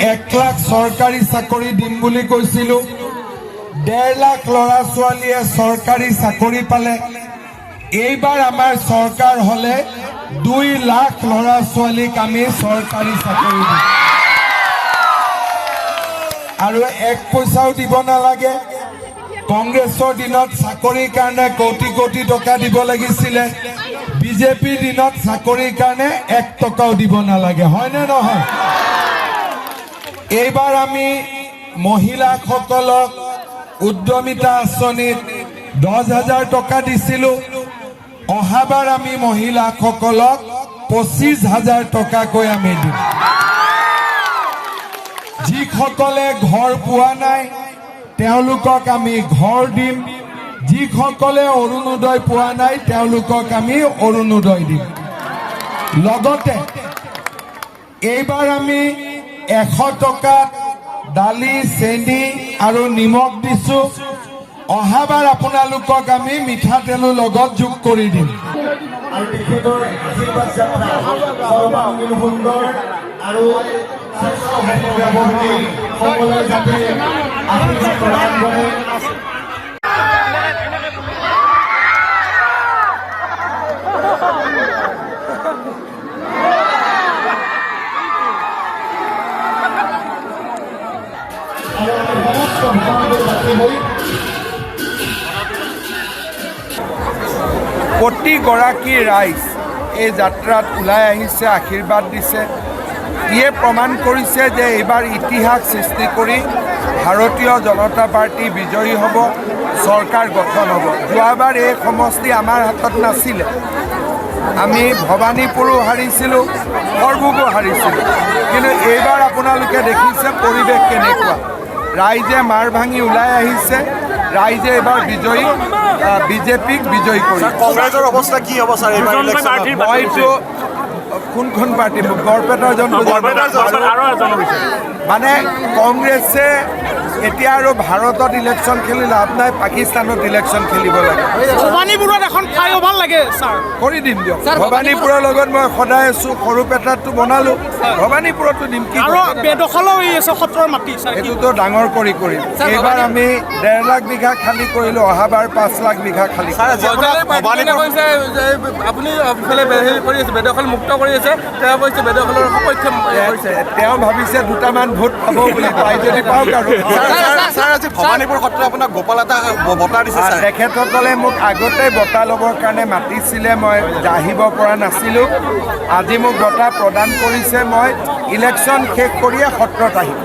1 লাখ চৰকাৰী চাকৰি দিম বুলি কৈছিলোঁ। 1.5 লাখ ল'ৰা ছোৱালীয়ে চৰকাৰী চাকৰি পালে। এইবাৰ আমাৰ চৰকাৰ হ'লে 2 লাখ ল'ৰা ছোৱালীক আমি চৰকাৰী চাকৰি দিম আৰু 1 পইচাও দিব নালাগে। কংগ্ৰেছৰ দিনত চাকৰিৰ কাৰণে কোটি কোটি টকা দিব লাগিছিলে। বিজেপিৰ দিনত চাকৰিৰ কাৰণে 1 টকাও দিব নালাগে, হয়নে নহয়? এইবাৰ আমি মহিলাসকলক উদ্যমিতা আঁচনিত 10,000 টকা দিছিলোঁ। অহাবাৰ আমি মহিলাসকলক 25,000 টকাকৈ আমি দিম। যিসকলে ঘৰ পোৱা নাই তেওঁলোকক আমি ঘৰ দিম। যিসকলে অৰুণোদয় পোৱা নাই তেওঁলোকক আমি অৰুণোদয় দিম। লগতে এইবাৰ আমি 100 টকাত দালি, চেনি আৰু নিমখ দিছোঁ। অহাবাৰ আপোনালোকক আমি মিঠাতেলৰ লগত যোগ কৰি দিম। আৰু তেখেতৰ আশীৰ্বাদ যাত্ৰা সৰ্বাংগীন সুন্দৰ আৰু সকলোৱে যাতে আশীৰ্বাদ প্ৰদান কৰে। প্ৰতিগৰাকী ৰাইজ এই যাত্ৰাত ওলাই আহিছে, আশীৰ্বাদ দিছে। ইয়ে প্ৰমাণ কৰিছে যে এইবাৰ ইতিহাস সৃষ্টি কৰি ভাৰতীয় জনতা পাৰ্টি বিজয়ী হ'ব, চৰকাৰ গঠন হ'ব। যোৱাবাৰ এই সমষ্টি আমাৰ হাতত নাছিলে। আমি ভবানীপুৰো হাৰিছিলোঁ, সৰ্বকো হাৰিছিলোঁ। কিন্তু এইবাৰ আপোনালোকে দেখিছে পৰিৱেশ কেনেকুৱা। ৰাইজে মাৰ ভাঙি ওলাই আহিছে। ৰাইজে এইবাৰ বিজয়ী বিজেপিক বিজয়ী কৰিছে। কংগ্ৰেছৰ অৱস্থা কি হ'ব ছাৰ? মইতো কোনখন পাৰ্টি বৰপেটাৰ মানে কংগ্ৰেছে এতিয়া আৰু ভাৰতত ইলেকশ্যন খেলি লাভ নাই, পাকিস্তানত ইলেকশ্যন খেলিব লাগে। ভবানীপুৰত এখন ফ্লাইঅভাৰ লাগে ছাৰ, কৰি দিম দিয়ক। ভবানীপুৰৰ লগত মই সদায় আছোঁ। সৰুপেটাতটো বনালোঁ, ভবানীপুৰতো দিম। কি বেদখলো হৈ আছে সত্ৰৰ মাটি, এইটোতো ডাঙৰ কৰিম। এইবাৰ আমি 1.5 লাখ বিঘা খালী কৰিলোঁ, অহাবাৰ 5 লাখ বিঘা খালী। আপুনি কৰি আছে বেদখল মুক্ত কৰি আছে, তেওঁ কৈছে বেদখলৰ সপক্ষে তেওঁ ভাবিছে দুটামান ভোট পাব বুলি, পাই যদি পাওক আৰু। ভবানীপুৰ সত্ৰ আপোনাক গোপাল এটা বঁটা দিছে। তেখেতসকলে মোক আগতে বঁটা ল'বৰ কাৰণে মাতিছিলে, মই আহিব পৰা নাছিলোঁ। আজি মোক বঁটা প্ৰদান কৰিছে। মই ইলেকশ্যন শেষ কৰিয়ে সত্ৰত আহিম।